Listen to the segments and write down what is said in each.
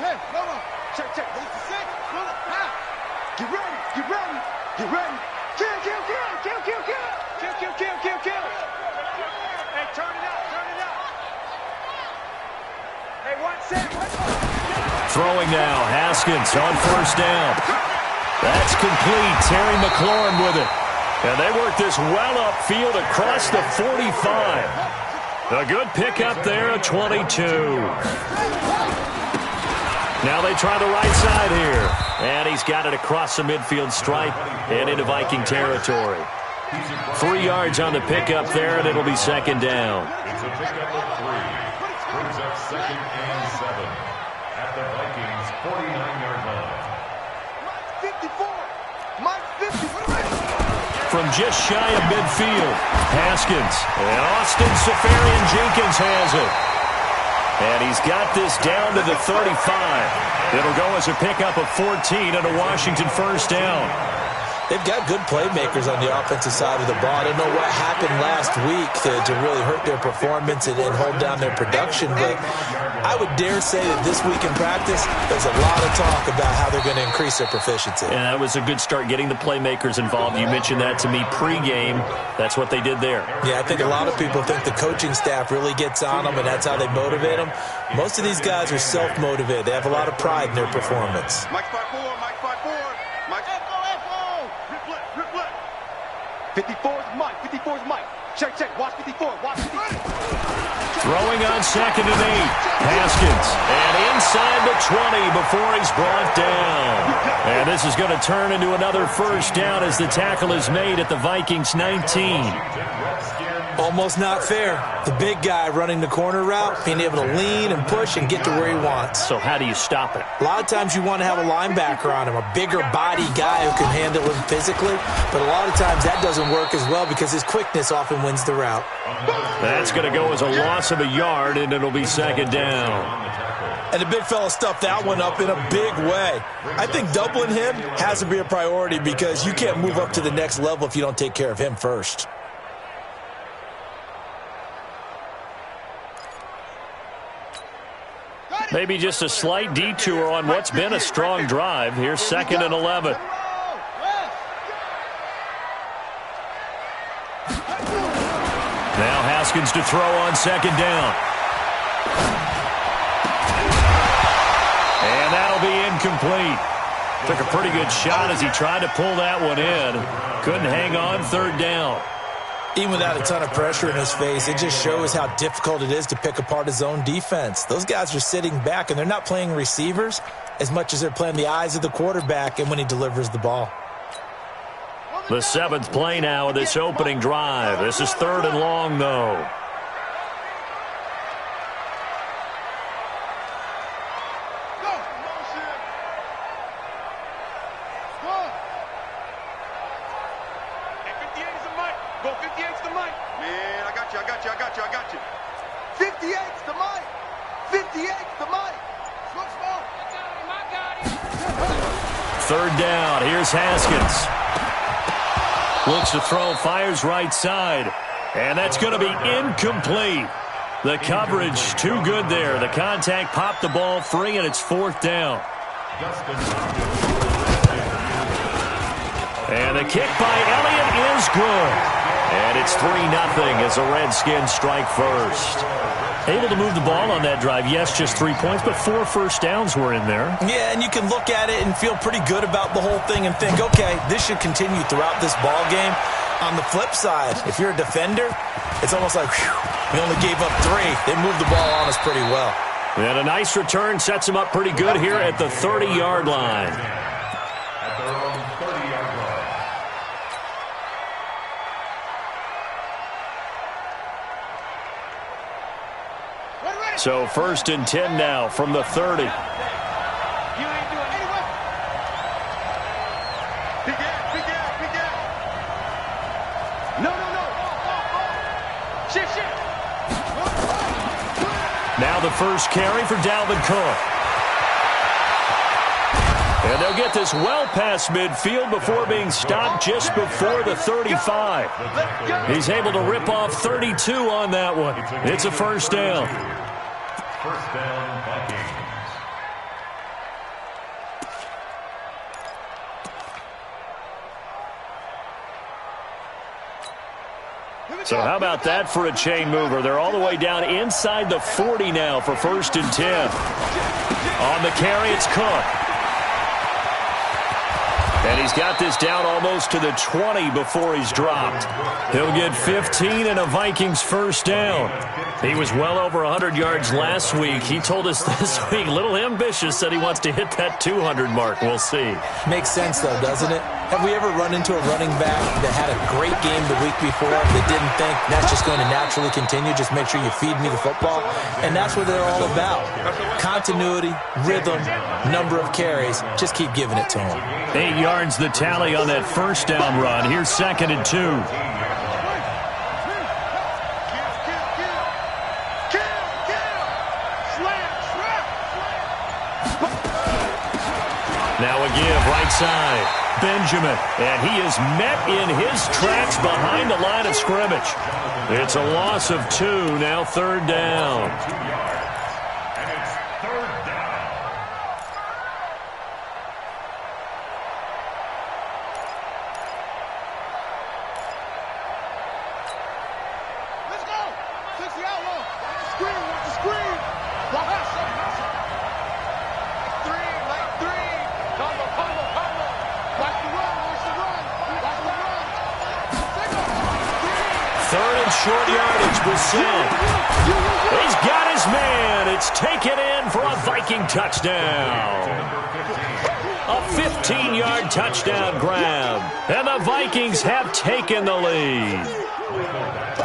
Hey, hold on. Check. This is it. Hold up. Get ready. Get ready. Get ready. Kill. Hey, turn it up. Hey, one set. Throwing now, Haskins on first down. That's complete. Terry McLaurin with it. And they work this well upfield across the 45. A good pickup there at 22. Now they try the right side here. And he's got it across the midfield stripe and into Viking territory. 3 yards on the pickup there, and it'll be second down. It's a pickup of 3. Brings up 2nd and 7 at the Vikings' 49-yard line. Mike 54. From just shy of midfield, Haskins. And Austin Safarian-Jenkins has it. And he's got this down to the 35. It'll go as a pickup of 14 and a Washington first down. They've got good playmakers on the offensive side of the ball. I don't know what happened last week to really hurt their performance and hold down their production, but I would dare say that this week in practice, there's a lot of talk about how they're going to increase their proficiency. And that was a good start, getting the playmakers involved. You mentioned that to me pregame. That's what they did there. Yeah, I think a lot of people think the coaching staff really gets on them, and that's how they motivate them. Most of these guys are self-motivated. They have a lot of pride in their performance. Mike 5-4. Mike Echo. 54 is Mike. Check. Watch 54. Throwing on 2nd and 8. Haskins. And inside the 20 before he's brought down. And this is going to turn into another first down as the tackle is made at the Vikings 19. Almost not fair. The big guy running the corner route, being able to lean and push and get to where he wants. So how do you stop it? A lot of times you want to have a linebacker on him, a bigger body guy who can handle him physically, but a lot of times that doesn't work as well because his quickness often wins the route. That's going to go as a loss of a yard, and it'll be second down. And the big fella stuffed that one up in a big way. I think doubling him has to be a priority because you can't move up to the next level if you don't take care of him first. Maybe just a slight detour on what's been a strong drive. Here's 2nd and 11. Now Haskins to throw on 2nd down. And that'll be incomplete. Took a pretty good shot as he tried to pull that one in. Couldn't hang on, 3rd down. Even without a ton of pressure in his face, it just shows how difficult it is to pick apart his own defense. Those guys are sitting back, and they're not playing receivers as much as they're playing the eyes of the quarterback and when he delivers the ball. The 7th play now of this opening drive. This is 3rd and long, though. Third down. Here's Haskins. Looks to throw, fires right side. And that's going to be incomplete. The coverage too good there. The contact popped the ball free, and it's 4th down. And the kick by Elliott is good. And it's 3-0 as the Redskins strike first. Able to move the ball on that drive. Yes, just 3 points, but 4 first downs were in there. Yeah, and you can look at it and feel pretty good about the whole thing and think, okay, this should continue throughout this ball game. On the flip side, if you're a defender, it's almost like, whew, we only gave up 3. They moved the ball on us pretty well. And a nice return sets them up pretty good here at the 30-yard line. At their own 30-yard line. So 1st and 10 now from the 30. You ain't doing anyway. Big ass. No. Shit. Now the first carry for Dalvin Cook. And they'll get this well past midfield before being stopped just before the 35. He's able to rip off 32 on that one. It's a first down. First down, Vikings. So how about that for a chain mover? They're all the way down inside the 40 now for 1st and 10. On the carry, it's Cook. And he's got this down almost to the 20 before he's dropped. He'll get 15 and a Vikings first down. He was well over 100 yards last week. He told us this week, a little ambitious, said he wants to hit that 200 mark. We'll see. Makes sense, though, doesn't it? Have we ever run into a running back that had a great game the week before that didn't think that's just going to naturally continue? Just make sure you feed me the football. And that's what they're all about. Continuity, rhythm, number of carries. Just keep giving it to them. 8 yards the tally on that first down run. Here's 2nd and 2. Now a give right side. Benjamin, and he is met in his tracks behind the line of scrimmage. It's a loss of 2, now 3rd down. And it's 3rd down. Let's go. Takes the outlaw. Watch the screen. Watch the screen. Block out. Like three. Combo. Watch the run. Third and short yardage, Brissett. He's got his man. It's taken in for a Viking touchdown. A 15-yard touchdown grab. And the Vikings have taken the lead.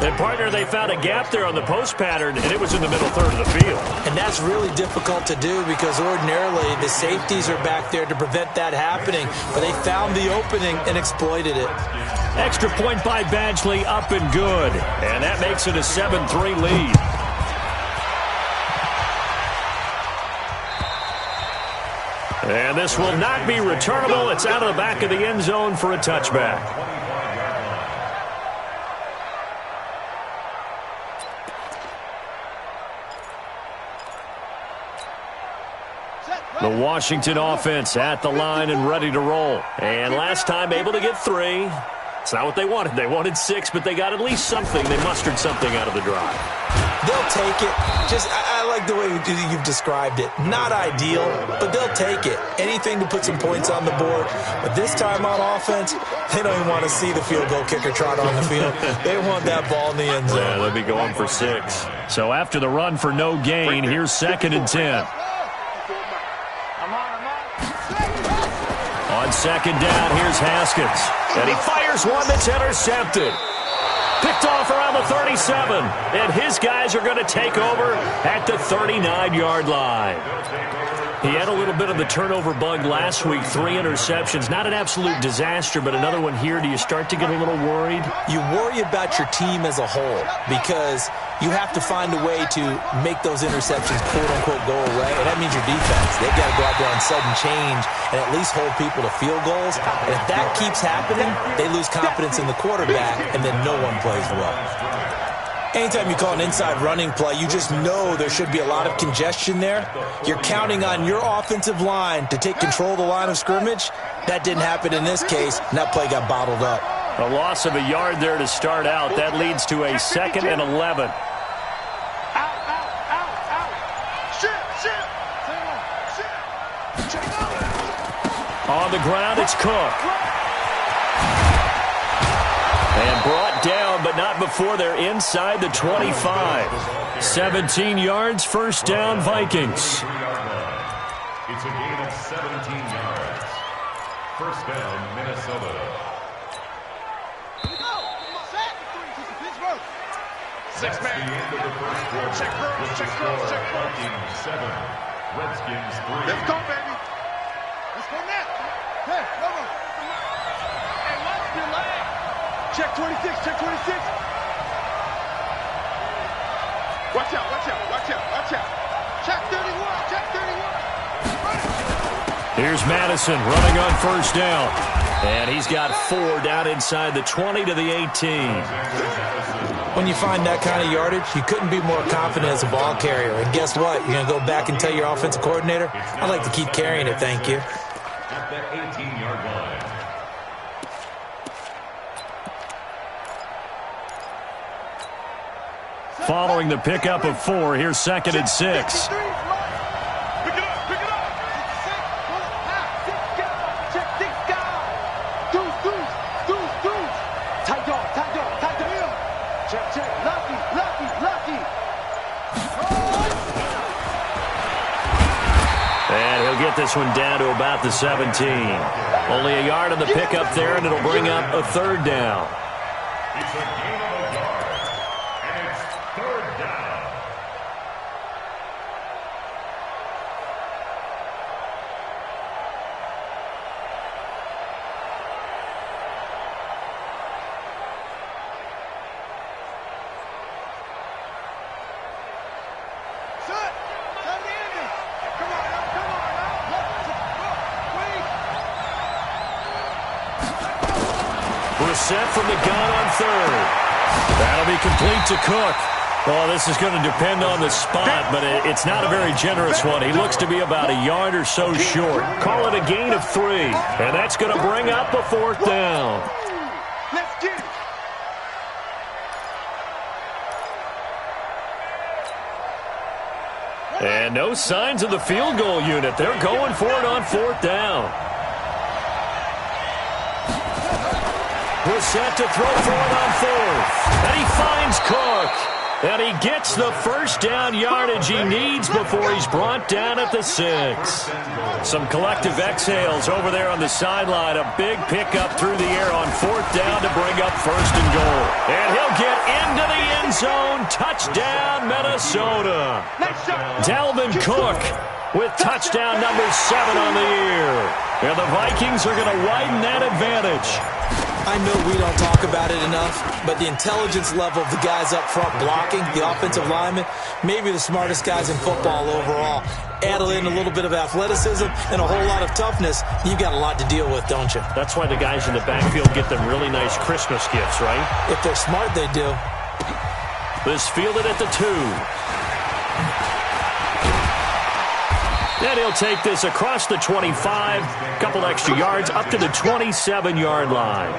And, partner, they found a gap there on the post pattern, and it was in the middle third of the field. And that's really difficult to do because ordinarily the safeties are back there to prevent that happening. But they found the opening and exploited it. Extra point by Badgley, up and good. And that makes it a 7-3 lead. And this will not be returnable. It's out of the back of the end zone for a touchback. The Washington offense at the line and ready to roll. And last time able to get 3. It's not what they wanted. They wanted 6, but they got at least something. They mustered something out of the drive. They'll take it. I like the way you've described it. Not ideal, but they'll take it. Anything to put some points on the board. But this time on offense, they don't even want to see the field goal kicker trot on the field. They want that ball in the end zone. Yeah, they'll be going for 6. So after the run for no gain, here's 2nd and 10. On 2nd down, here's Haskins. And he fires one that's intercepted. Picked off around the 37. And his guys are going to take over at the 39-yard line. He had a little bit of the turnover bug last week. 3 interceptions. Not an absolute disaster, but another one here. Do you start to get a little worried? You worry about your team as a whole because you have to find a way to make those interceptions, quote-unquote, go away. And that means your defense. They've got to go out there on sudden change and at least hold people to field goals. And if that keeps happening, they lose confidence in the quarterback, and then no one plays well. Anytime you call an inside running play, you just know there should be a lot of congestion there. You're counting on your offensive line to take control of the line of scrimmage. That didn't happen in this case, and that play got bottled up. A loss of a yard there to start out. That leads to a 2nd and 11. On the ground, it's Cook. And brought down, but not before they're inside the 25. 17 yards, first down, Vikings. It's a gain of 17 yards. First down, Minnesota. That's the end of the first quarter. Check girls. Vikings 7, Redskins 3. Let's go, baby. Let's go now. Hey, come on. Hey, what's the leg? Check 26, check 26. Watch out. Check 31, check 31. Here's Madison running on first down. And he's got 4 down inside the 20 to the 18. When you find that kind of yardage, you couldn't be more confident as a ball carrier. And guess what? You're going to go back and tell your offensive coordinator, I'd like to keep carrying it, thank you. At the 18-yard line. following the pickup of 4. Here's 2nd and 6. And he'll get this one down to about the 17. Only a yard on the pickup there, and it'll bring up a 3rd down. It's a gain of a yard, and it's 3rd down. Set from the gun on 3rd. That'll be complete to Cook. Oh, this is going to depend on the spot, but it's not a very generous one. He looks to be about a yard or so short. Call it a gain of 3, and that's going to bring up a 4th down. Let's get it. And no signs of the field goal unit. They're going for it on 4th down. We're set to throw for it on 4th. And he finds Cook. And he gets the 1st down yardage he needs before he's brought down at the 6. Some collective exhales over there on the sideline. A big pickup through the air on 4th down to bring up 1st and goal. And he'll get into the end zone. Touchdown, Minnesota. Dalvin Cook with touchdown number 7 on the year. And the Vikings are going to widen that advantage. I know we don't talk about it enough, but the intelligence level of the guys up front blocking, the offensive linemen, maybe the smartest guys in football overall. Add in a little bit of athleticism and a whole lot of toughness, you've got a lot to deal with, don't you? That's why the guys in the backfield get them really nice Christmas gifts, right? If they're smart, they do. This fielded at the 2. And he'll take this across the 25, couple extra yards up to the 27-yard line.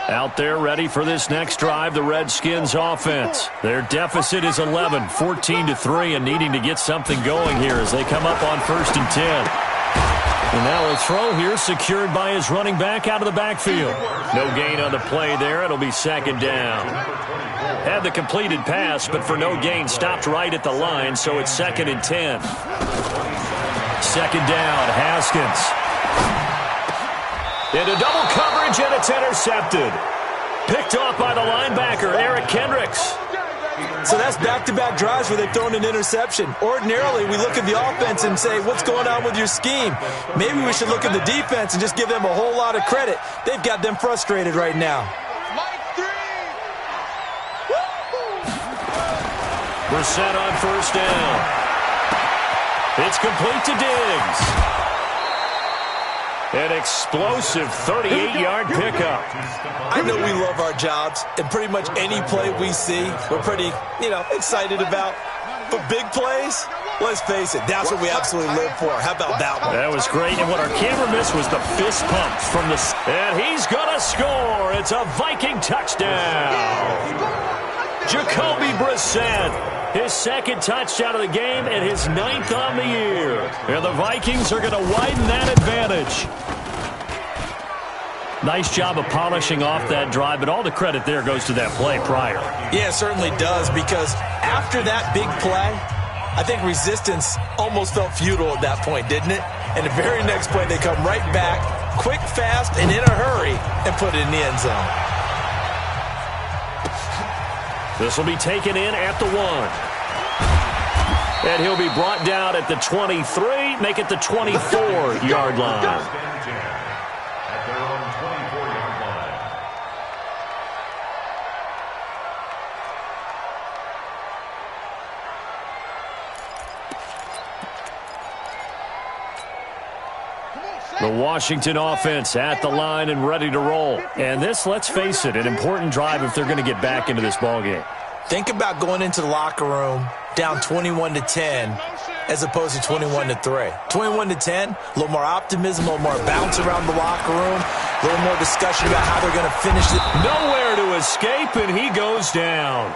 Out there ready for this next drive, the Redskins offense. Their deficit is 11, 14-3, and needing to get something going here as they come up on 1st and 10. And now a throw here secured by his running back out of the backfield. No gain on the play there. It'll be 2nd down. Had the completed pass, but for no gain, stopped right at the line, so it's 2nd and 10. 2nd down, Haskins. Into double coverage, and it's intercepted. Picked off by the linebacker, Eric Kendricks. So that's back-to-back drives where they've thrown an interception. Ordinarily, we look at the offense and say, what's going on with your scheme? Maybe we should look at the defense and just give them a whole lot of credit. They've got them frustrated right now. We're set on 1st down. It's complete to Diggs. An explosive 38-yard pickup. I know we love our jobs, and pretty much any play we see, we're pretty, excited about. But big plays, let's face it, that's what we absolutely live for. How about that one? That was great, and what our camera missed was the fist pump from the... And he's going to score. It's a Viking touchdown. Jacoby Brissett, his 2nd touchdown of the game and his 9th on the year. And the Vikings are going to widen that advantage. Nice job of polishing off that drive, but all the credit there goes to that play prior. Yeah, it certainly does, because after that big play, I think resistance almost felt futile at that point, didn't it? And the very next play, they come right back, quick, fast, and in a hurry, and put it in the end zone. This will be taken in at the 1. And he'll be brought down at the 23, make it the 24-yard line. At their own 24-yard line. The Washington offense at the line and ready to roll. And this, let's face it, an important drive if they're going to get back into this ballgame. Think about going into the locker room down 21-10 as opposed to 21-3. 21-10, a little more optimism, a little more bounce around the locker room, a little more discussion about how they're going to finish it. Nowhere to escape, and he goes down.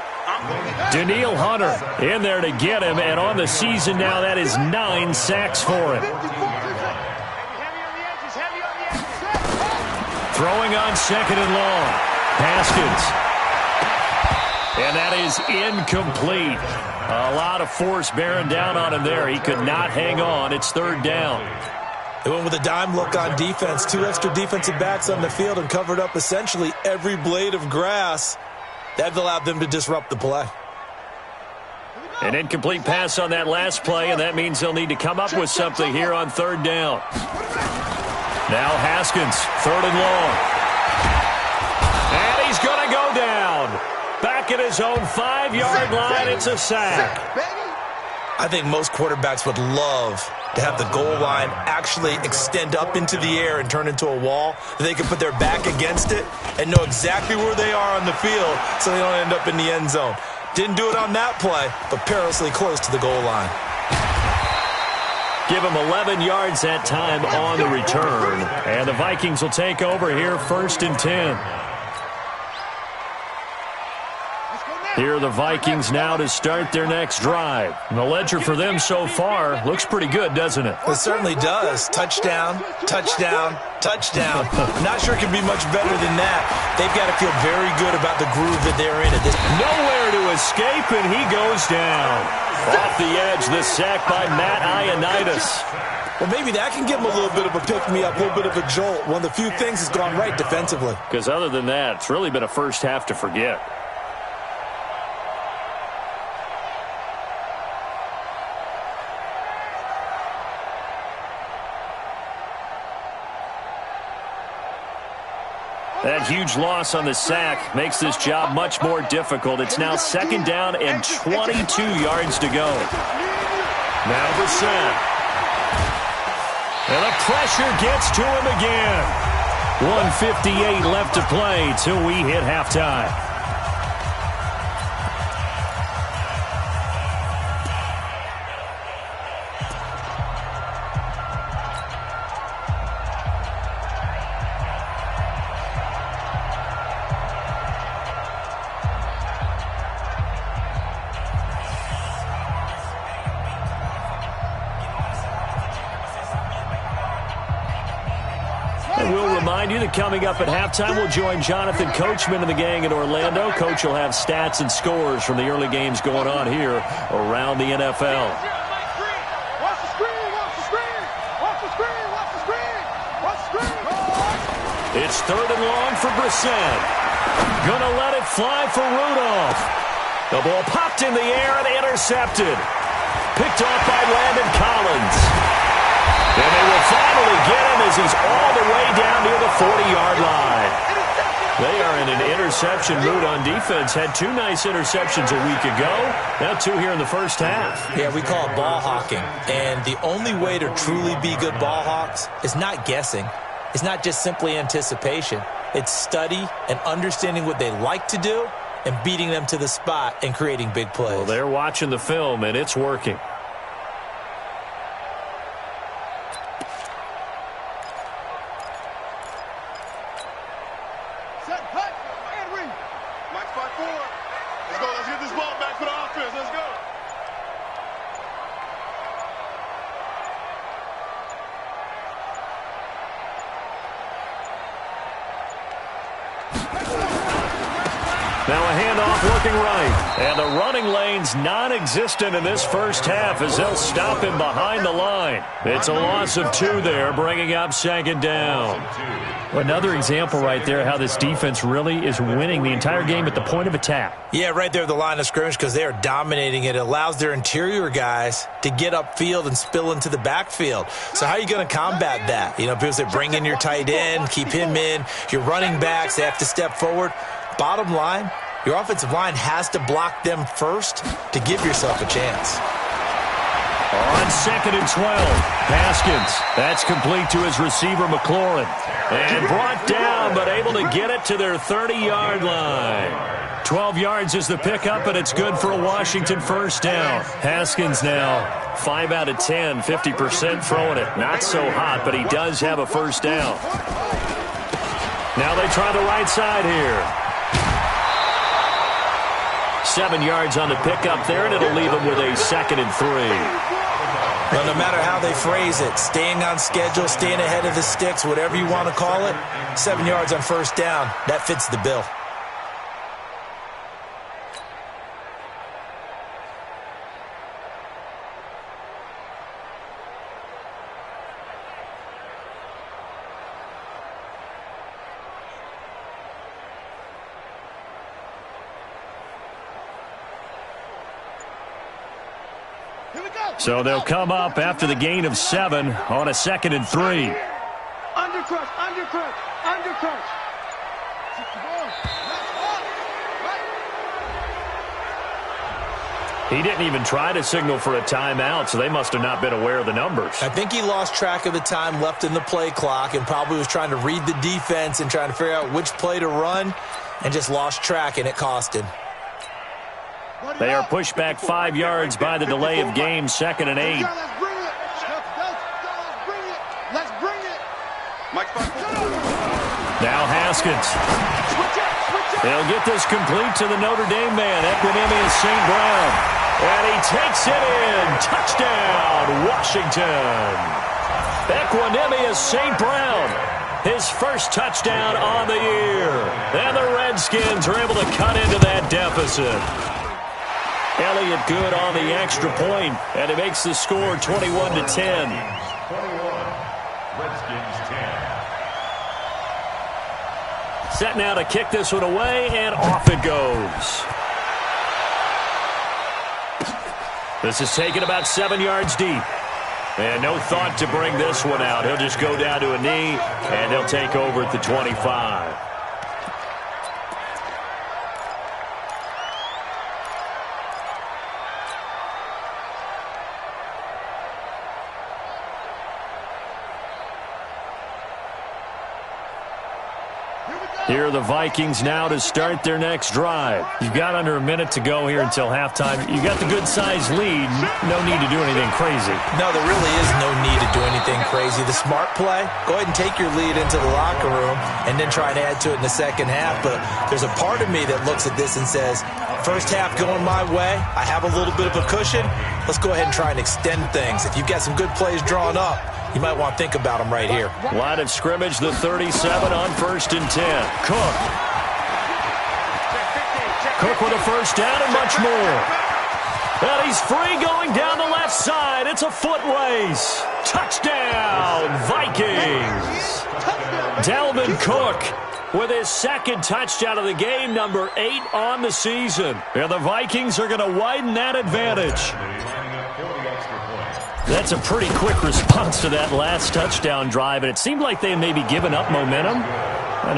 Daniil Hunter in there to get him, and on the season now, that is 9 sacks for him. Throwing on second and long. Haskins. And that is incomplete. A lot of force bearing down on him there. He could not hang on. It's third down. They went with a dime look on defense. 2 extra defensive backs on the field and covered up essentially every blade of grass. That allowed them to disrupt the play. An incomplete pass on that last play, and that means they'll need to come up with something here on third down. Now Haskins, third and long. And he's going to go down. Back at his own 5-yard line, it's a sack. I think most quarterbacks would love to have the goal line actually extend up into the air and turn into a wall. They can put their back against it and know exactly where they are on the field so they don't end up in the end zone. Didn't do it on that play, but perilously close to the goal line. Give him 11 yards that time on the return. And the Vikings will take over here, 1st and 10. Here are the Vikings now to start their next drive. And the ledger for them so far looks pretty good, doesn't it? It certainly does. Touchdown, touchdown, touchdown. I'm not sure it can be much better than that. They've got to feel very good about the groove that they're in. Nowhere to escape, and he goes down. Off the edge, the sack by Matt Ioannidis. Well, maybe that can give him a little bit of a pick-me-up, a little bit of a jolt. One of the few things that's gone right defensively. Because other than that, it's really been a first half to forget. That huge loss on the sack makes this job much more difficult. It's now 2nd down and 22 yards to go. Now Brissett. And the pressure gets to him again. 1:58 left to play till we hit halftime. You that coming up at halftime, we'll join Jonathan Coachman and the gang in Orlando. Coach will have stats and scores from the early games going on here around the NFL. Watch the screen, watch the screen, watch the screen, watch the screen, watch the screen. It's 3rd and long for Brissett. Gonna let it fly for Rudolph. The ball popped in the air and intercepted. Picked off by Landon Collins. And they will finally get him as he's all the way down near the 40-yard line. They are in an interception mood on defense. Had 2 nice interceptions a week ago. Now 2 here in the first half. Yeah, we call it ball hawking. And the only way to truly be good ball hawks is not guessing. It's not just simply anticipation. It's study and understanding what they like to do and beating them to the spot and creating big plays. Well, they're watching the film, and it's working. Now a handoff looking right. And the running lane's non-existent in this first half as they'll stop him behind the line. It's a loss of 2 there, bringing up 2nd down. Another example right there how this defense really is winning the entire game at the point of attack. Yeah, right there at the line of scrimmage because they are dominating it. It allows their interior guys to get upfield and spill into the backfield. So how are you going to combat that? You know, people say bring in your tight end, keep him in. Your running backs, they have to step forward. Bottom line, your offensive line has to block them first to give yourself a chance. On on 2nd and 12. Haskins, that's complete to his receiver, McLaurin. And brought down, but able to get it to their 30-yard line. 12 yards is the pickup, and it's good for a Washington first down. Haskins now 5 out of 10, 50% throwing it. Not so hot, but he does have a first down. Now they try the right side here. 7 yards on the pickup there, and it'll leave him with a 2nd and 3. Well, no matter how they phrase it, staying on schedule, staying ahead of the sticks, whatever you want to call it, 7 yards on first down, that fits the bill. So they'll come up after the gain of 7 on a 2nd and 3. Undercrush, undercrush, undercrush. He didn't even try to signal for a timeout, so they must have not been aware of the numbers. I think he lost track of the time left in the play clock and probably was trying to read the defense and trying to figure out which play to run and just lost track, and it cost him. They are pushed back 5 yards by the delay of game, 2nd and 8. Let's bring it. Let's bring it. Now Haskins. They'll get this complete to the Notre Dame man, Equanimous St. Brown. And he takes it in. Touchdown, Washington. Equanimous St. Brown. His first touchdown on the year. And the Redskins are able to cut into that deficit. Elliott good on the extra point, and it makes the score 21-10. 21. Redskins 10. Set now to kick this one away, and off it goes. This is taken about 7 yards deep. And no thought to bring this one out. He'll just go down to a knee, and he'll take over at the 25. Here are the Vikings now to start their next drive. You've got under a minute to go here until halftime. You got the good-sized lead. No need to do anything crazy. No, there really is no need to do anything crazy. The smart play, go ahead and take your lead into the locker room and then try and add to it in the second half. But there's a part of me that looks at this and says, first half going my way, I have a little bit of a cushion. Let's go ahead and try and extend things. If you've got some good plays drawn up, you might want to think about them right here. Line of scrimmage, the 37 on 1st and 10. Cook. Cook with a first down and much more. And he's free going down the left side. It's a foot race. Touchdown, Vikings. Dalvin Cook with his second touchdown of the game, number 8 on the season. And the Vikings are going to widen that advantage. That's a pretty quick response to that last touchdown drive, and it seemed like they may be giving up momentum.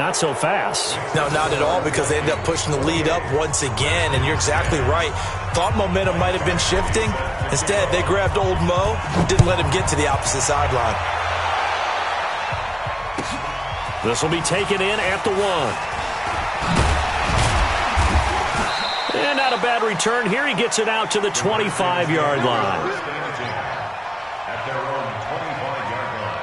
Not so fast. No, not at all, because they ended up pushing the lead up once again, and you're exactly right. Thought momentum might have been shifting. Instead, they grabbed old Mo, didn't let him get to the opposite sideline. This will be taken in at the 1. And not a bad return here. He gets it out to the 25-yard line. At their own 25-yard line.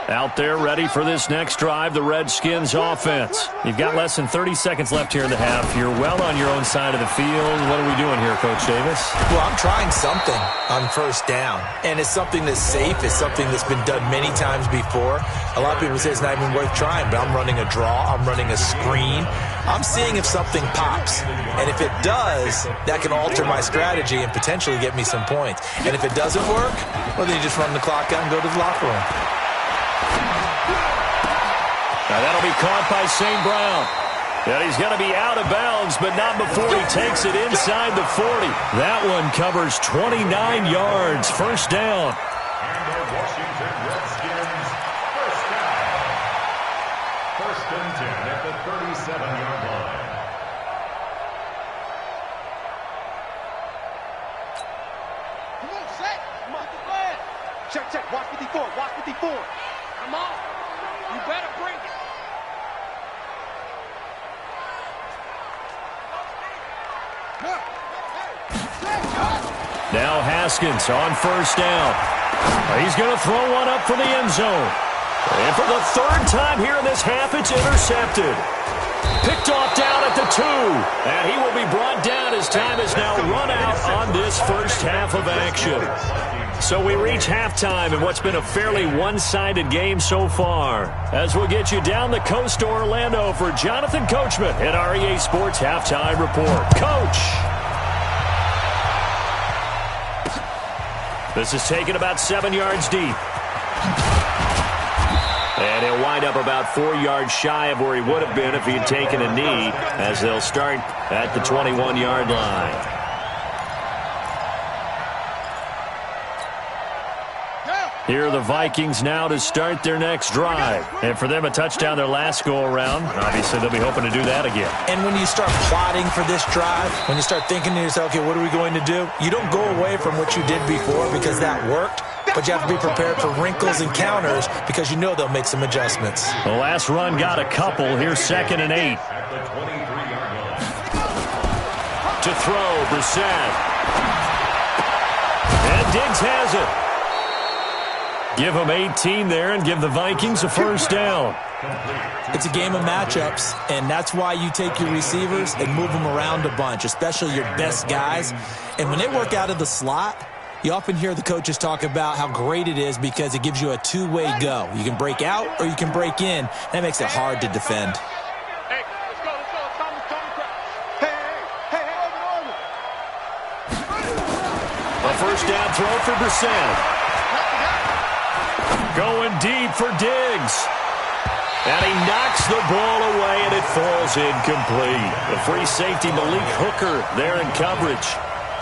Out there ready for this next drive, the Redskins offense. You've got less than 30 seconds left here in the half. You're well on your own side of the field. What are we doing here, Coach Davis? Well, I'm trying something on first down, and it's something that's safe. It's something that's been done many times before. A lot of people say it's not even worth trying, but I'm running a draw. I'm running a screen. I'm seeing if something pops, and if it does, that can alter my strategy and potentially get me some points. And if it doesn't work, well, then you just run the clock out and go to the locker room. Now that'll be caught by St. Brown. And he's going to be out of bounds, but not before he takes it inside the 40. That one covers 29 yards. First down. And the Washington Redskins first down. 1st and 10 at the 37-yard line. Check, check. Watch 54. Watch 54. Come on. You better bring it. Now Haskins on first down. He's going to throw one up for the end zone. And for the third time here in this half, it's intercepted. Picked off down at the 2. And he will be brought down as time is now run out on this first half of action. So we reach halftime in what's been a fairly one-sided game so far. As we'll get you down the coast to Orlando for Jonathan Coachman at our EA Sports Halftime Report. Coach! This is taken about 7 yards deep. And he'll wind up about 4 yards shy of where he would have been if he had taken a knee, as they'll start at the 21-yard line. Here are the Vikings now to start their next drive. And for them, a touchdown their last go-around. Obviously, they'll be hoping to do that again. And when you start plotting for this drive, when you start thinking to yourself, okay, what are we going to do? You don't go away from what you did before because that worked. But you have to be prepared for wrinkles and counters because you know they'll make some adjustments. The last run got a couple. Here's 2nd and 8. To throw, Brissett. And Diggs has it. Give them 18 there and give the Vikings a first down. It's a game of matchups, and that's why you take your receivers and move them around a bunch, especially your best guys. And when they work out of the slot, you often hear the coaches talk about how great it is because it gives you a two-way go. You can break out or you can break in. That makes it hard to defend. Hey, let's go. Hey. A first down throw for Brissett. Going deep for Diggs. And he knocks the ball away, and it falls incomplete. The free safety, Malik Hooker, there in coverage.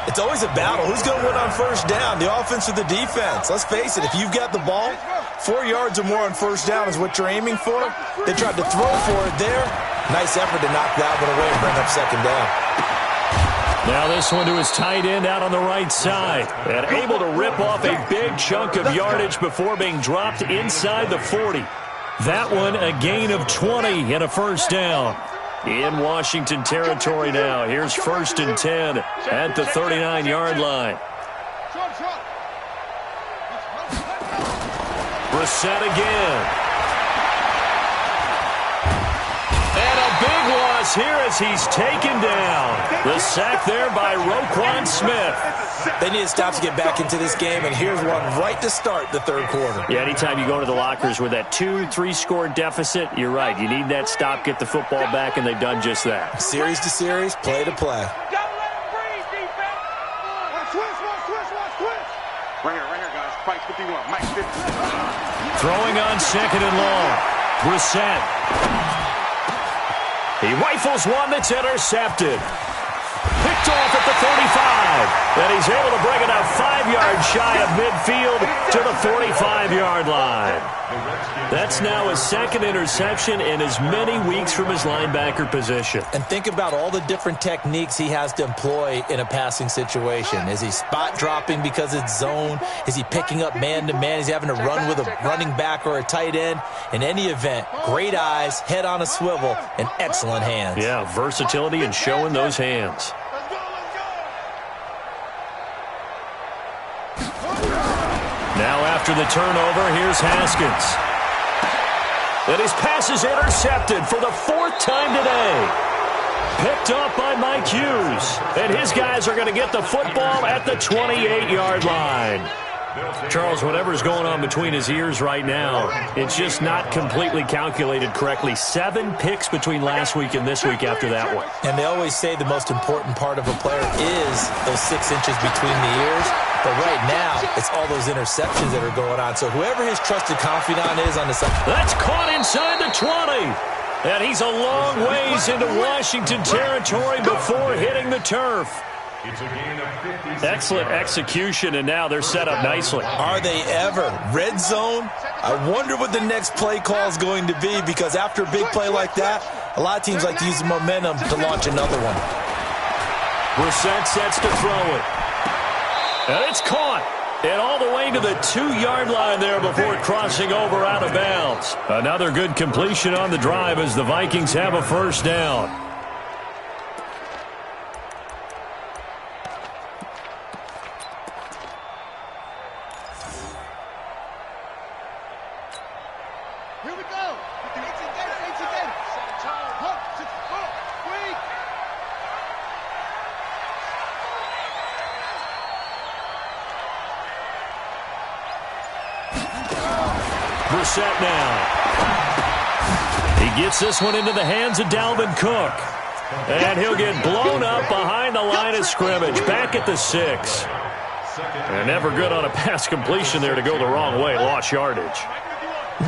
It's always a battle. Who's going to win on first down, the offense or the defense? Let's face it, if you've got the ball, 4 yards or more on first down is what you're aiming for. They tried to throw for it there. Nice effort to knock that one away and bring up 2nd down. Now this one to his tight end out on the right side. And able to rip off a big chunk of yardage before being dropped inside the 40. That one a gain of 20 and a first down. In Washington territory now. Here's 1st and 10 at the 39-yard line. Brissett again. And a big loss here as he's taken down. The sack there by Roquan Smith. They need to stop to get back into this game, and here's one right to start the third quarter. Yeah, anytime you go to the lockers with that 2-3 score deficit, you're right. You need that stop, get the football back, and they've done just that. Series to series, play to play. Right here, guys. Fight 51. Mike 50. Throwing on 2nd and long. Brissett. He rifles one that's intercepted. Picked off at the 35. And he's able to bring it out 5 yards shy of midfield to the 45-yard line. That's now his 2nd interception in as many weeks from his linebacker position. And think about all the different techniques he has to employ in a passing situation. Is he spot dropping because it's zone? Is he picking up man-to-man? Is he having to run with a running back or a tight end? In any event, great eyes, head on a swivel, and excellent hands. Yeah, versatility and showing those hands. Now after the turnover, here's Haskins. And his pass is intercepted for the 4th time today. Picked up by Mike Hughes. And his guys are going to get the football at the 28-yard line. Charles, whatever's going on between his ears right now, it's just not completely calculated correctly. 7 picks between last week and this week after that one. And they always say the most important part of a player is those 6 inches between the ears. But right now, it's all those interceptions that are going on. So whoever his trusted confidant is on the side. That's caught inside the 20. And he's a long ways into Washington territory before hitting the turf. Excellent execution, and now they're set up nicely. Are they ever? Red zone? I wonder what the next play call is going to be, because after a big play like that, a lot of teams like to use the momentum to launch another one. Brissett sets to throw it. And it's caught. And all the way to the 2-yard line there before crossing over out of bounds. Another good completion on the drive as the Vikings have a first down. Here we go. Brissett now. He gets this one into the hands of Dalvin Cook. And he'll get blown up behind the line of scrimmage, back at the 6. And never good on a pass completion there to go the wrong way, lost yardage.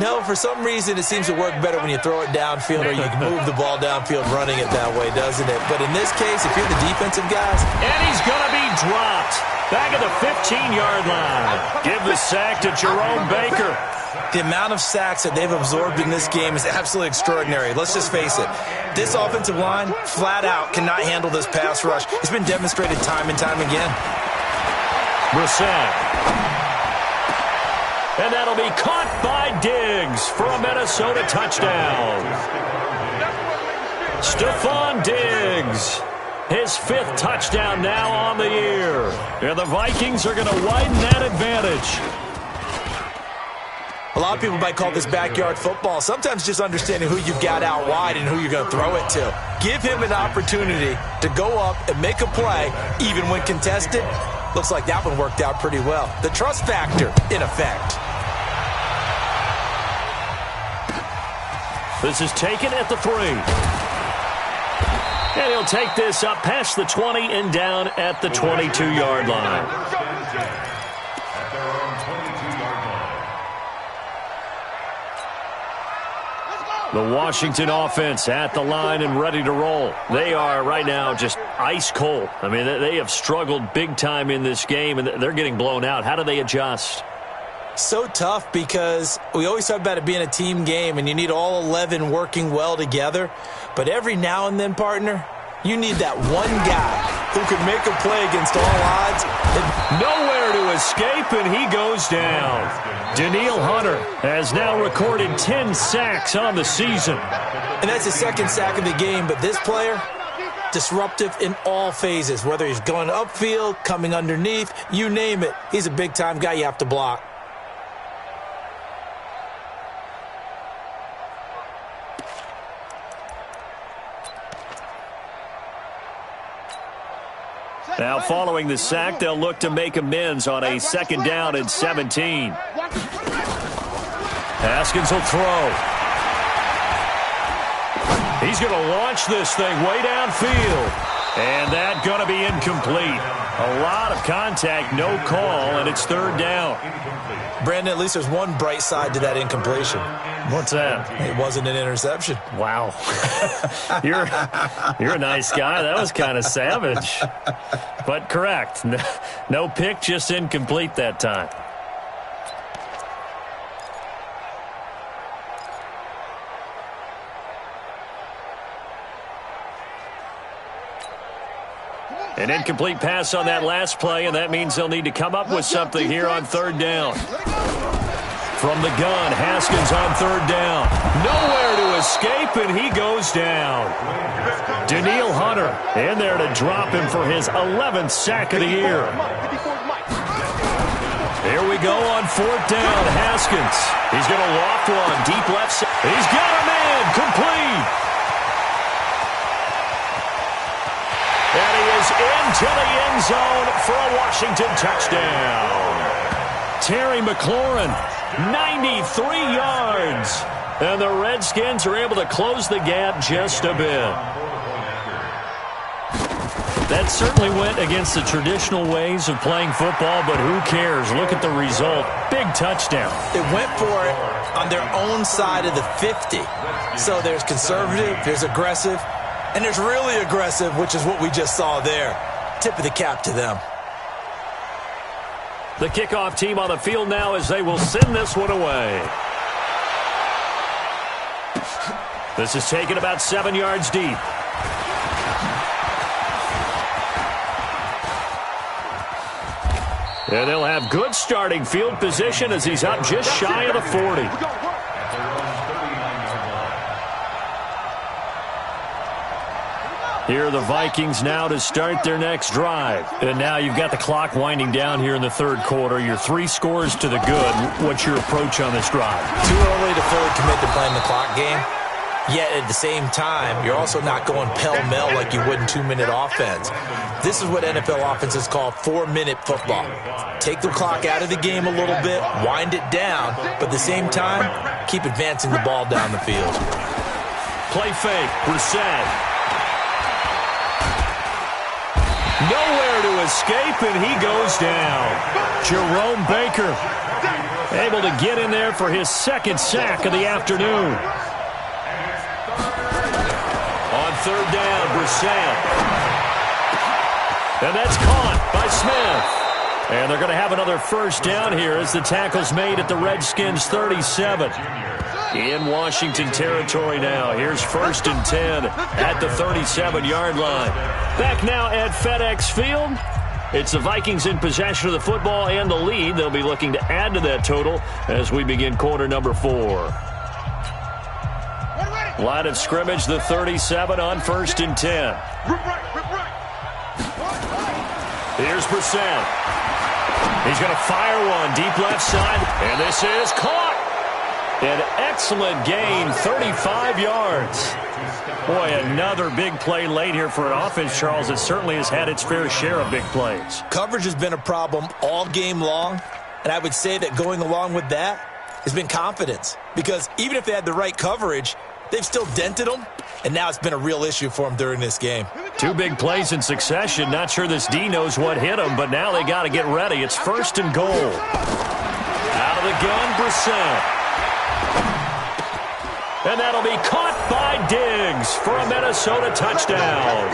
No, for some reason it seems to work better when you throw it downfield or you can move the ball downfield running it that way, doesn't it? But in this case, if you're the defensive guys... And he's going to be dropped back at the 15-yard line. Give the sack to Jerome Baker. The amount of sacks that they've absorbed in this game is absolutely extraordinary. Let's just face it. This offensive line, flat out, cannot handle this pass rush. It's been demonstrated time and time again. Brissett. And that'll be caught by Diggs for a Minnesota touchdown. Stephon Diggs. His 5th touchdown now on the year. And the Vikings are going to widen that advantage. A lot of people might call this backyard football. Sometimes just understanding who you've got out wide and who you're going to throw it to. Give him an opportunity to go up and make a play, even when contested. Looks like that one worked out pretty well. The trust factor, in effect. This is taken at the 3. And he'll take this up past the 20 and down at the 22-yard line. The Washington offense at the line and ready to roll. They are right now just ice cold. I mean, they have struggled big time in this game, and they're getting blown out. How do they adjust? So tough because we always talk about it being a team game, and you need all 11 working well together. But every now and then, partner, you need that one guy who can make a play against all odds. Nowhere to escape, and he goes down. Danielle Hunter has now recorded 10 sacks on the season. And that's his 2nd sack of the game, but this player, disruptive in all phases, whether he's going upfield, coming underneath, you name it. He's a big-time guy you have to block. Now, following the sack, they'll look to make amends on a 2nd down and 17. Haskins will throw. He's going to launch this thing way downfield. And that's going to be incomplete. A lot of contact, no call, and it's 3rd down. Brandon, at least there's one bright side to that incompletion. What's that? It wasn't an interception. Wow. You're a nice guy. That was kind of savage. But correct. No pick, just incomplete that time. An incomplete pass on that last play, and that means they'll need to come up with something here on 3rd down. From the gun, Haskins on 3rd down. Nowhere to escape, and he goes down. Danielle Hunter in there to drop him for his 11th sack of the year. Here we go on 4th down. Haskins. He's going to loft one. Deep left side. He's got a man. Complete. And he is into the end zone for a Washington touchdown. Terry McLaurin, 93 yards. And the Redskins are able to close the gap just a bit. That certainly went against the traditional ways of playing football, but who cares? Look at the result. Big touchdown. It went for it on their own side of the 50. So there's conservative, there's aggressive, and there's really aggressive, which is what we just saw there. Tip of the cap to them. The kickoff team on the field now as they will send this one away. This is taken about 7 yards deep. And they'll have good starting field position as he's up just shy of the 40. Here are the Vikings now to start their next drive. And now you've got the clock winding down here in the third quarter. You're 3 scores to the good. What's your approach on this drive? Too early to fully commit to playing the clock game. Yet at the same time, you're also not going pell-mell like you would in 2-minute offense. This is what NFL offenses call 4-minute football. Take the clock out of the game a little bit, wind it down, but at the same time, keep advancing the ball down the field. Play fake, Brissett. Nowhere to escape, and he goes down. Jerome Baker able to get in there for his second sack of the afternoon. On third down, Brissett. And that's caught by Smith. And they're going to have another first down here as the tackle's made at the Redskins' 37. In Washington territory now. Here's 1st and 10 at the 37-yard line. Back now at FedEx Field. It's the Vikings in possession of the football and the lead. They'll be looking to add to that total as we begin quarter number 4. Line of scrimmage, the 37 on 1st and 10. Here's Brissett. He's going to fire one deep left side, and this is caught. An excellent gain, 35 yards. Boy, another big play late here for an offense, Charles, that certainly has had its fair share of big plays. Coverage has been a problem all game long, and I would say that going along with that has been confidence. Because even if they had the right coverage, they've still dented them, and now it's been a real issue for them during this game. 2 big plays in succession. Not sure this D knows what hit them, but now they got to get ready. It's 1st and goal. Out of the gun, Brissett. And that'll be caught by Diggs for a Minnesota touchdown.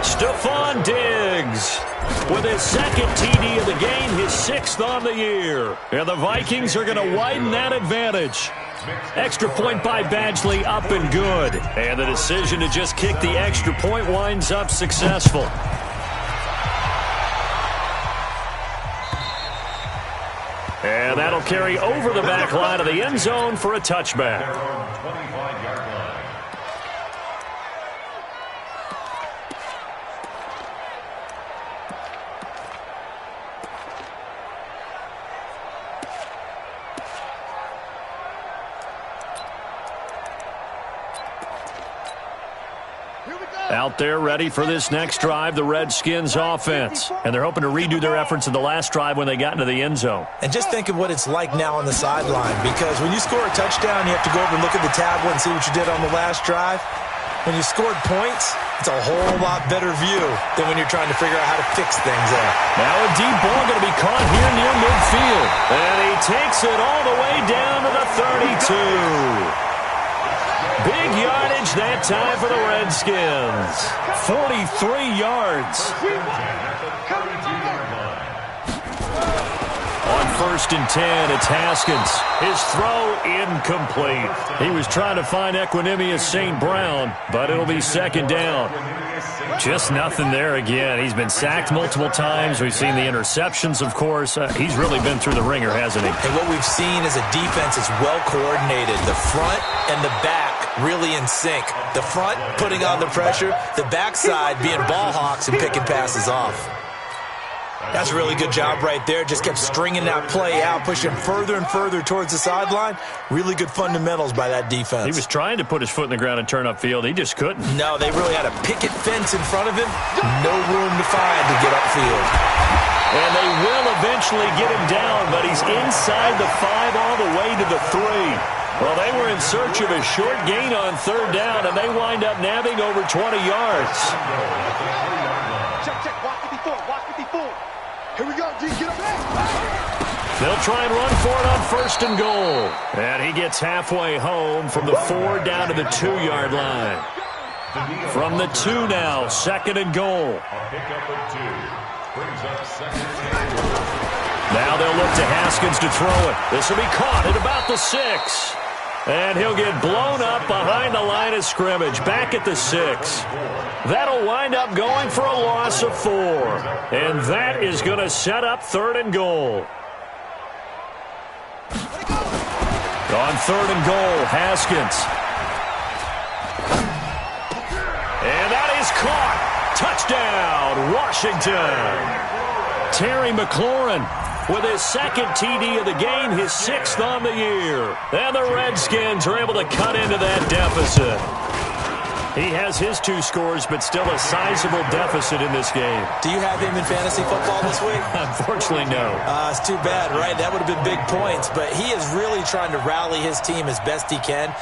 Stephon Diggs with his 2nd TD of the game, his 6th on the year. And the Vikings are going to widen that advantage. Extra point by Badgley, up and good. And the decision to just kick the extra point winds up successful. And that'll carry over the back line of the end zone for a touchback. Out there ready for this next drive, the Redskins offense. And they're hoping to redo their efforts in the last drive when they got into the end zone. And just think of what it's like now on the sideline, because when you score a touchdown, you have to go over and look at the tablet and see what you did on the last drive. When you scored points, it's a whole lot better view than when you're trying to figure out how to fix things up. Now a deep ball going to be caught here near midfield. And he takes it all the way down to the 32. Big yardage that time for the Redskins. 43 yards. On 1st and 10, it's Haskins. His throw incomplete. He was trying to find Equanimous St. Brown, but it'll be 2nd down. Just nothing there again. He's been sacked multiple times. We've seen the interceptions, of course. He's really been through the ringer, hasn't he? And what we've seen is a defense that's well coordinated. The front and the back really in sync. The front putting on the pressure, the backside being ball hawks and picking passes off. That's a really good job right there. Just kept stringing that play out, pushing further and further towards the sideline. Really good fundamentals by that defense. He was trying to put his foot in the ground and turn upfield. He just couldn't. No, they really had a picket fence in front of him. No room to find to get upfield. And they will eventually get him down, but he's inside the 5 all the way to the 3. Well, they were in search of a short gain on 3rd down, and they wind up nabbing over 20 yards. Check, watch 54, watch 54. Here we go, D, get up there. They'll try and run for it on 1st and goal. And he gets halfway home from the 4 down to the 2-yard line. From the 2 now, 2nd and goal. Brings up 2nd. Now they'll look to Haskins to throw it. This will be caught at about the 6. And he'll get blown up behind the line of scrimmage, back at the 6. That'll wind up going for a loss of 4. And that is going to set up 3rd and goal. On 3rd and goal, Haskins. And that is caught. Touchdown, Washington. Terry McLaurin with his 2nd TD of the game, his 6th on the year. And the Redskins are able to cut into that deficit. He has his 2 scores, but still a sizable deficit in this game. Do you have him in fantasy football this week? Unfortunately, no. It's too bad, right? That would have been big points, but he is really trying to rally his team as best he can.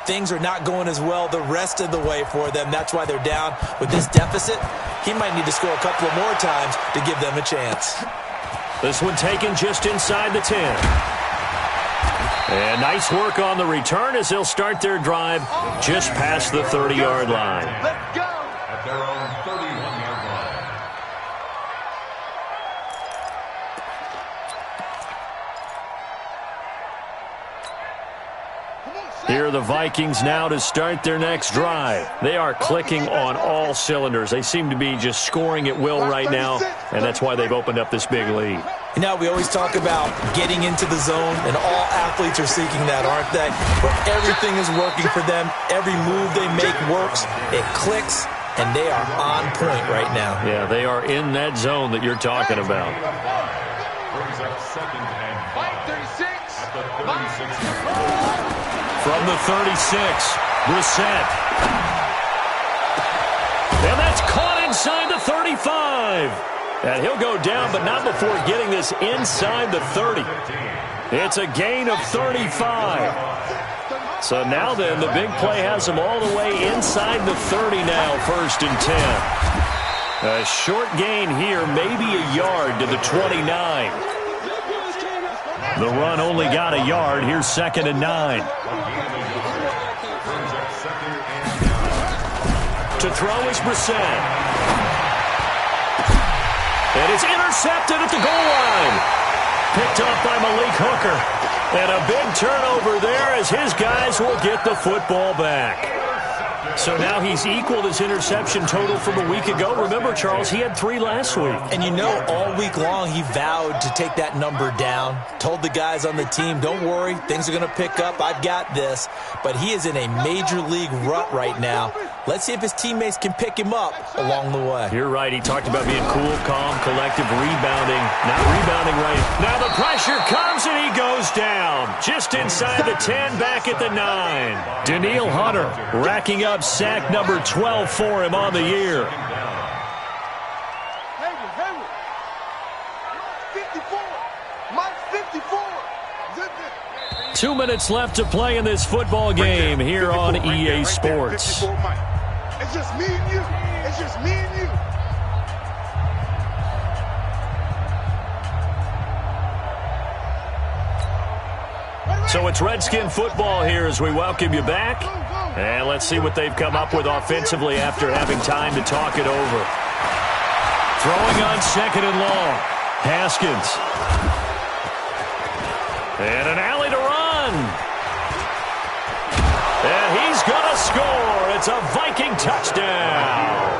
Things are not going as well the rest of the way for them. That's why they're down with this deficit. He might need to score a couple of more times to give them a chance. This one taken just inside the 10. And nice work on the return as they'll start their drive just past the 30-yard line. Let's go. At their own 31-yard line. Here are the Vikings now to start their next drive. They are clicking on all cylinders. They seem to be just scoring at will right now, and that's why they've opened up this big lead. You know, we always talk about getting into the zone, and all athletes are seeking that, aren't they? Where everything is working for them, every move they make works, it clicks, and they are on point right now. Yeah, they are in that zone that you're talking about. Brings up 2nd and 5. 36. At the 36. From the 36, Brissett. And that's caught inside the 35. And he'll go down, but not before getting this inside the 30. It's a gain of 35. So now then, the big play has them all the way inside the 30 now, 1st and 10. A short gain here, maybe a yard to the 29. The run only got a yard. Here's 2nd and 9. To throw is Brissett. And it's intercepted at the goal line. Picked up by Malik Hooker. And a big turnover there as his guys will get the football back. So now he's equaled his interception total from a week ago. Remember, Charles, he had 3 last week. And you know, all week long he vowed to take that number down. Told the guys on the team, don't worry, things are going to pick up. I've got this. But he is in a major league rut right now. Let's see if his teammates can pick him up along the way. You're right. He talked about being cool, calm, collective, rebounding. Not rebounding right. Now the pressure comes and he goes down. Just inside the 10, back at the 9. Daniil Hunter racking up sack number 12 for him on the year. Hayward. Mike 54. 2 minutes left to play in this football game here on EA Sports. It's just me and you. It's just me and you. So it's Redskin football here as we welcome you back. And let's see what they've come up with offensively after having time to talk it over. Throwing on 2nd and long. Haskins. And an alley to run. And he's going to score. It's a Viking touchdown.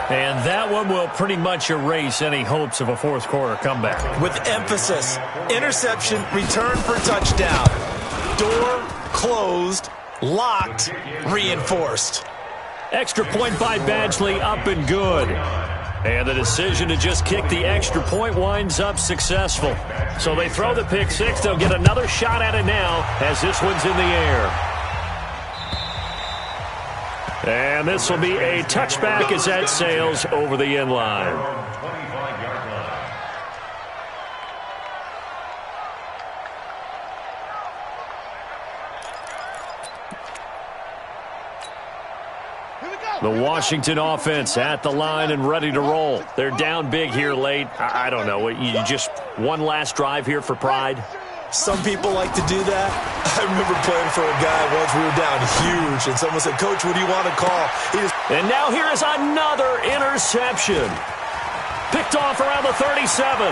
And that one will pretty much erase any hopes of a 4th quarter comeback. With emphasis, interception, return for touchdown. Door closed, locked, reinforced. Extra point by Badgley, up and good. And the decision to just kick the extra point winds up successful. So they throw the pick 6. They'll get another shot at it now as this one's in the air. And this will be a touchback as that sails over the end line. The Washington offense at the line and ready to roll. They're down big here late. I don't know. You just one last drive here for pride? Some people like to do that. I remember playing for a guy once. We were down huge, and someone said, Coach, what do you want to call? And now here is another interception. Picked off around the 37.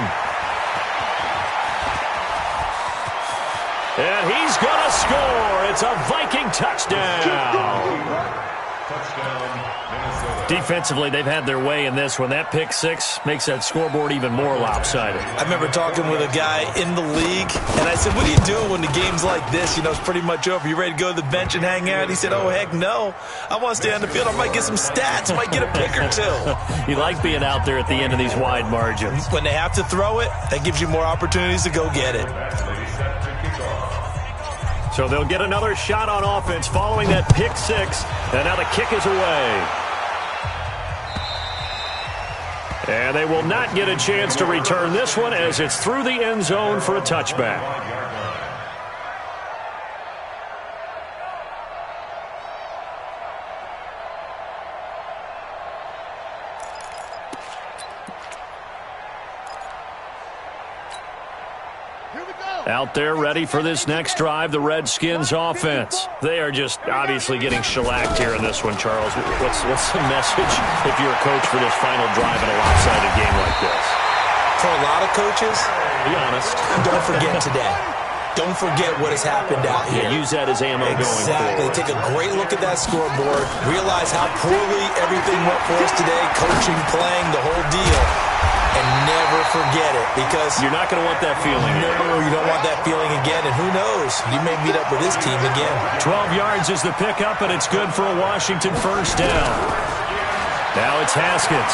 And he's going to score. It's a Viking touchdown. Defensively, they've had their way in this one. That pick six makes that scoreboard even more lopsided. I remember talking with a guy in the league, and I said, what are you doing when the game's like this? You know, it's pretty much over. You ready to go to the bench and hang out? He said, oh, heck no. I want to stay on the field. I might get some stats. I might get a pick or two. You like being out there at the end of these wide margins. When they have to throw it, that gives you more opportunities to go get it. So they'll get another shot on offense following that pick six. And now the kick is away. And they will not get a chance to return this one as it's through the end zone for a touchback. Out there ready for this next drive, the Redskins offense. They are just obviously getting shellacked here in this one, Charles. What's the message if you're a coach for this final drive in a lopsided game like this? For a lot of coaches, be honest, don't forget today. Don't forget what has happened out here. Yeah, use that as ammo going forward. Exactly. Take a great look at that scoreboard. Realize how poorly everything went for us today. Coaching, playing, the whole deal. And never forget it, because you're not going to want that feeling. No, you don't want that feeling again. And who knows? You may meet up with this team again. 12 yards is the pickup, and it's good for a Washington first down. Now it's Haskins.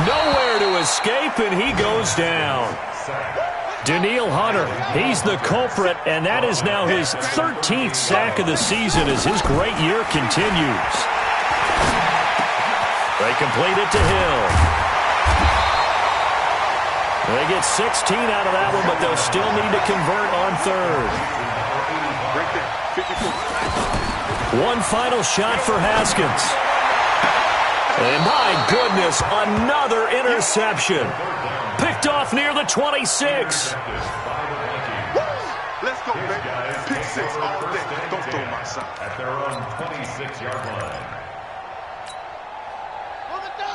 Nowhere to escape, and he goes down. Daniil Hunter, he's the culprit, and that is now his 13th sack of the season as his great year continues. They complete it to Hill. They get 16 out of that one, but they'll still need to convert on third. One final shot for Haskins. And my goodness, another interception. Picked off near the 26. Let's go, baby. Pick six all day. Don't throw my son. At their own 26-yard line.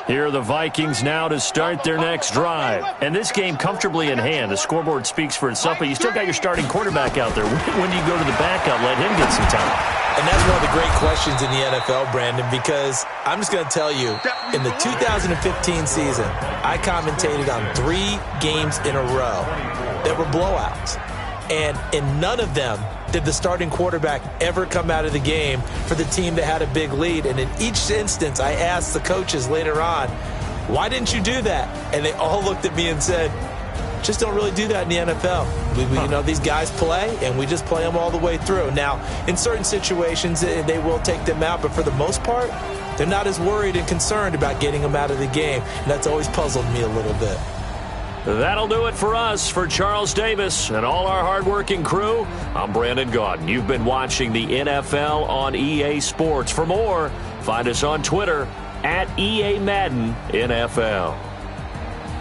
Here are the Vikings now to start their next drive. And this game comfortably in hand. The scoreboard speaks for itself, but you still got your starting quarterback out there. When do you go to the backup, let him get some time? And that's one of the great questions in the NFL, Brandon, because I'm just going to tell you, in the 2015 season, I commentated on 3 games in a row that were blowouts. And in none of them did the starting quarterback ever come out of the game for the team that had a big lead. And in each instance, I asked the coaches later on, why didn't you do that? And they all looked at me and said, just don't really do that in the NFL. You know, these guys play, and we just play them all the way through. Now, in certain situations, they will take them out, but for the most part, they're not as worried and concerned about getting them out of the game. And that's always puzzled me a little bit. That'll do it for us. For Charles Davis and all our hardworking crew, I'm Brandon Gaudin. You've been watching the NFL on EA Sports. For more, find us on Twitter at EA Madden NFL.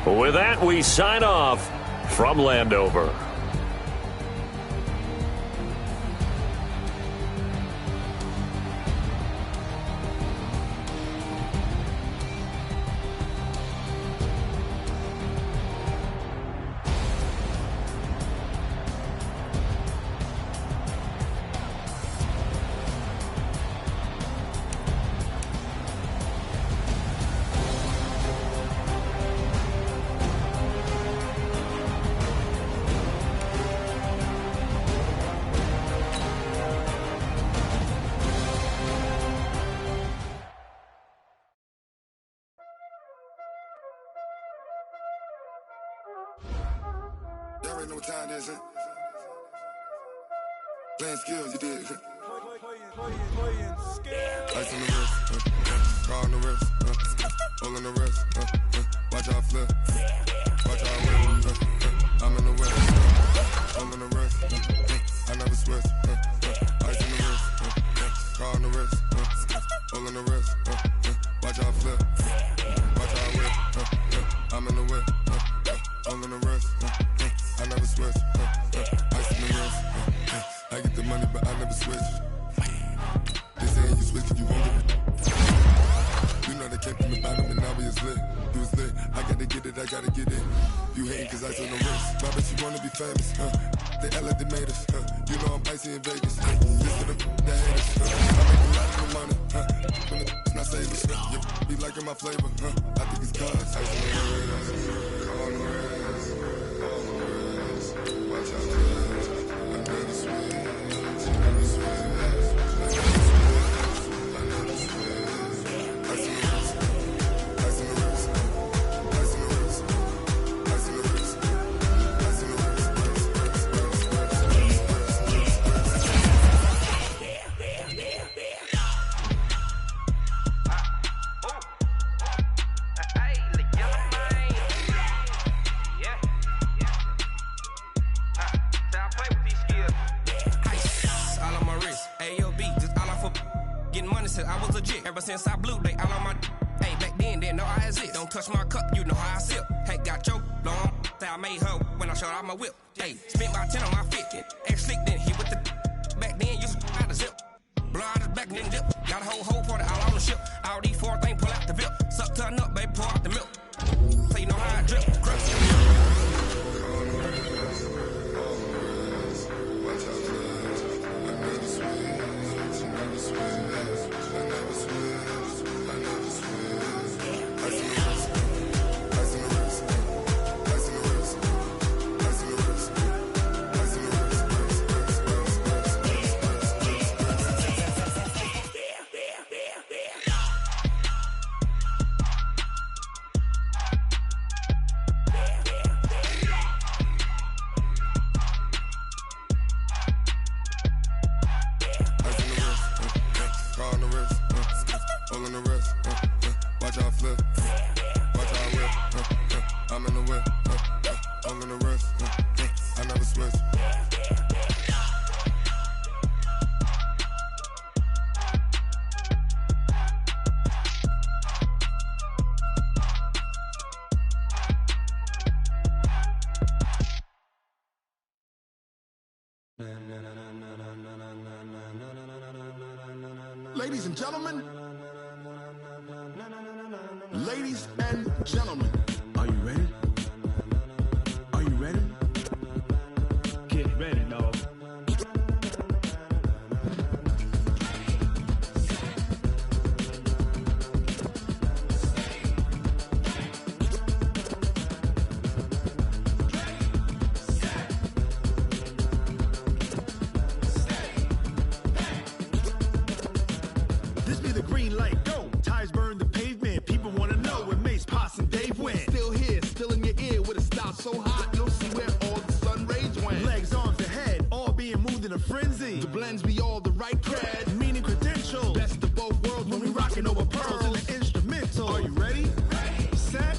With that, we sign off from Landover. Y'all already know what time it is, huh? Playing skills, you did. Ice on the wrist, car on the wrist, hole on the wrist, watch out flip, watch out win, I'm in the west, hole on the wrist, I never switch, ice on the wrist, car on the wrist, hole on the wrist, watch out flip, watch out win, I'm in the west, hole on the wrist, I never switch, ice on the wrist, I get the money but I never switch. They saying you switch and you won't get it. You know they came from the bottom and now we is lit. You was lit, I gotta get it, I gotta get it. You hating cause I on the wrist, but I bet you wanna be famous, they act like they made us. You know I'm icy in Vegas. This to the haters. I make a lot of money. When it's not savers. You be liking my flavor. I think it's God's. Ice on the wrist. Watch out. Another switch. Another switch. Since I blew, they all on my hey, back then, didn't know I exist. Don't touch my cup, you know how I sip. Hey, got your long, say I made her when I showed out my whip. Hey, spent my 10 on my 50. Ex slick, then hit with the back then, used to out the zip. Blow out his back, then dip. Got a whole party all on the ship. All these four things, pull out the VIP. Suck, turn up, baby, pour out the milk. So you know how I drip. Crush. Ladies and gentlemen, ladies and gentlemen, are you ready? Are you ready? Get ready, dog. This be the green light, go. Tires burn the pavement. People want to know where Mace, Potts, and Dave went. Still here, still in your ear with a style so hot, you'll see where all the sun rays went. Legs, arms, and head, all being moved in a frenzy. The blends be all the right cred, meaning credentials. Best of both worlds when we rocking over pearls in the instrumental. Are you ready? Ready. Set.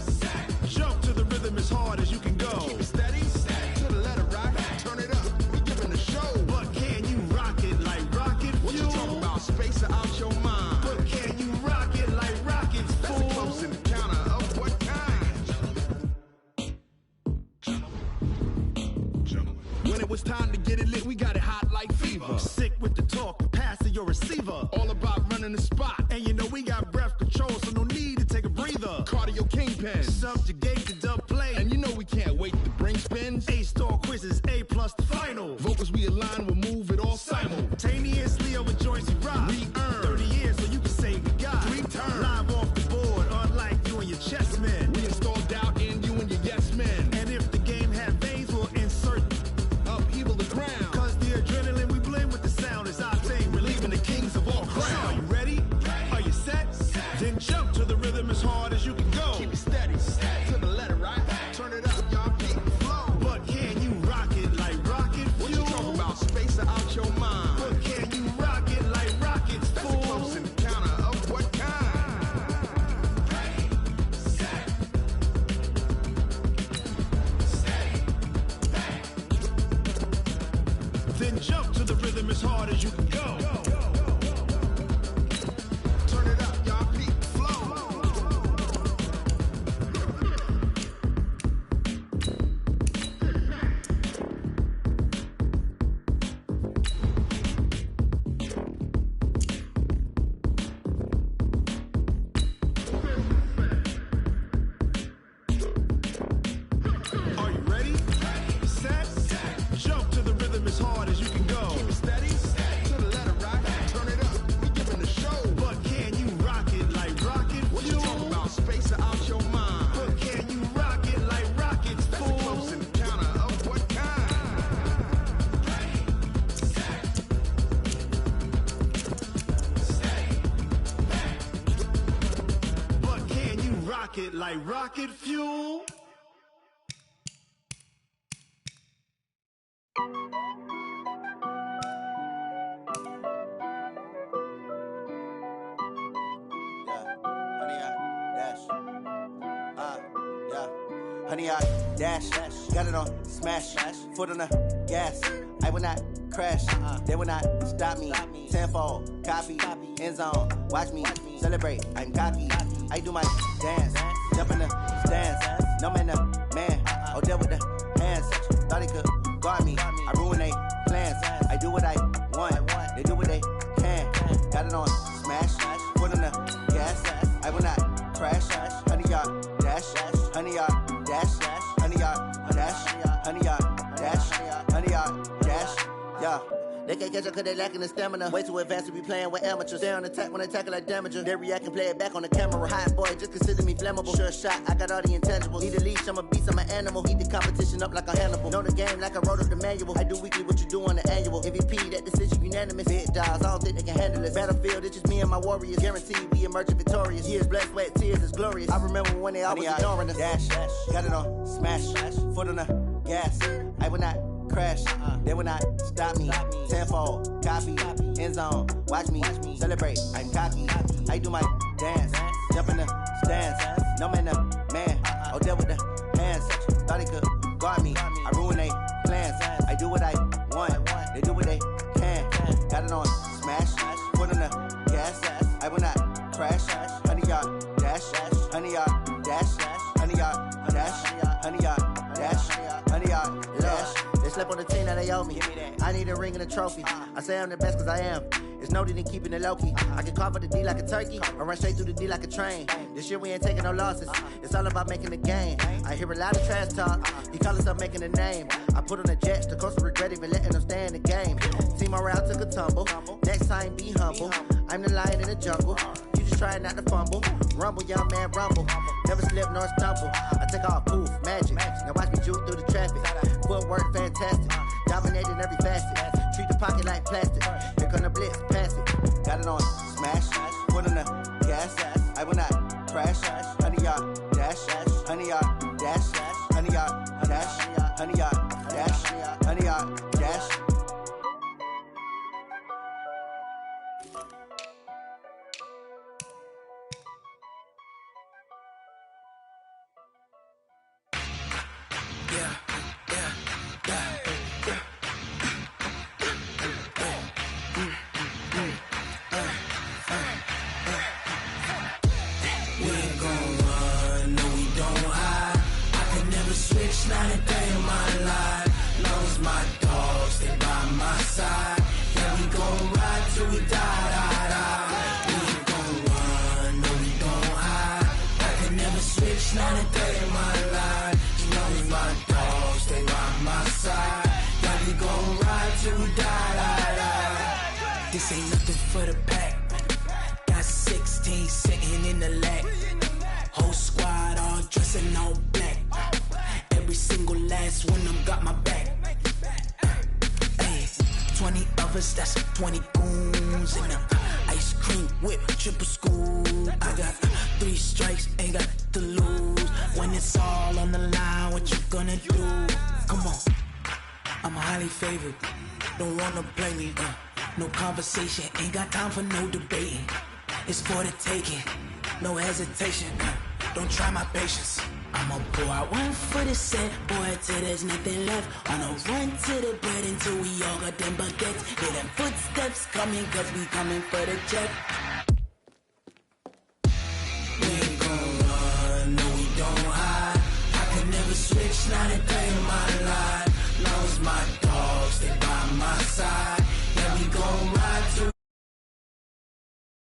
Jump to the rhythm as hard as you can go. Keep it steady. To the letter rock. Turn it up. We giving a show. But can you rock it like rocket fuel? What you talking about? Space out your mind. But can you rock it like rockets, fool? That's a close encounter of what kind? Gentlemen. When it was time to get it lit, we got it hot like fever. Sick with the talk, pass to your receiver. All about running the spot. And you know we got breath control, so no need to take a breather. Cardio kingpin, subjugate the dub play. And you know we can't wait to bring spins. A-star quizzes, A+ the final. Vocals we align, we'll move it all simultaneously over joints we rock. We earn 30 years, so you can say we got 3 turns. Live off the board, unlike you and your chess men. We install doubt in you and your yes men. And if the game had veins, we'll insert upheaval the ground. Cause the adrenaline we blend with the sound is our thing, relieving the kings of all crowns. So are you ready? Are you set? Then jump to the rhythm as hard as you can go. Keep it steady. To the rocket like rocket fuel. Honey, I dash, got it on smash, foot on the gas. I will not crash, they will not stop me. Tenfold, copy, end zone, watch me celebrate. I'm cocky, I do my dance, jump in the stands. No man, the man, oh deal with the hands. Thought he could guard me, I ruin they plans. I do what I want, they do what they can. Got it on smash, foot on the gas. I will not crash, honey, y'all dash, honey, y'all dash, honey, y'all dash, honey, y'all dash, honey, y'all dash, yeah. They can't catch up cause they lacking the stamina. Way too advanced to be playing with amateurs. Stay on attack when they tackle like damager. They react and play it back on the camera. Hot boy, just consider me flammable. Sure shot, I got all the intangibles. Need a leash, I'm a beast, I'm an animal. Heat the competition up like a Hannibal. Know the game like I wrote up the manual. I do weekly what you do on the annual. MVP, that decision unanimous. Big dogs, I don't think they can handle it. Battlefield, it's just me and my warriors. Guaranteed we emerging victorious. Years, blood, sweat, tears, is glorious. I remember when they always ignoring us. Dash, got it on smash, foot on the gas. I will not crash, they will not stop me. Tenfold, copy, end zone, watch me celebrate. I'm cocky, I do my dance, jump in the stands. No man, the man, oh deal with the hands. Thought he could guard me, I ruin they plans. I do what I want, they do what they can. Got it on smash, foot on the gas. I will not crash, honey, y'all dash, honey, y'all dash, honey, y'all dash, honey, y'all dash, honey, y'all dash. They slept on the team that they owe me. I need a ring and a trophy. I say I'm the best cause I am. It's no need in keeping it low-key. I can carve up the D like a turkey or run straight through the D like a train. This year we ain't taking no losses. It's all about making the game. I hear a lot of trash talk. He call himself making a name. I put on the Jets. The coach regret even letting them stay in the game. Team morale took a tumble. Next time be humble. I'm the lion in the jungle. You just trying not to fumble. Rumble, young man, rumble. Never slip nor stumble. I take off, poof, magic. Now watch me juke through the traffic. Footwork fantastic. Dominating every facet. Treat the pocket like plastic. Here come the blitz, pass it. Got it on smash, foot on the gas. I will not crash. Honey, y'all dash, honey, y'all dash, honey, y'all dash, honey, y'all dash, honey, y'all dash. Not a day in my life. Long as my dogs stay by my side. Yeah, we gon' ride till we die, die, die. We ain't gon' run, no, we gon' hide. I can never switch, not a day in my life. As long as my dogs stay by my side. Yeah, we gon' ride till we die, die, die. This ain't nothing for the pack. Got 16 sitting in the lap. Whole squad all dressed in all black. Every single last one of them got my back. Ay, 20 of us, that's 20 goons. And ice cream whip, triple scoop. I got 3 strikes, ain't got to lose. When it's all on the line, what you gonna do? Come on, I'm highly favored. Don't wanna play me, no conversation. Ain't got time for no debating. It's for the taking, no hesitation. Don't try my patience. I'ma pour out one for the set, boy, till there's nothing left. On a run to the bread until we all got them baguettes. Hear them footsteps coming, cause we coming for the check. We ain't gon' run, no, we don't hide. I can never switch, not a day in my life.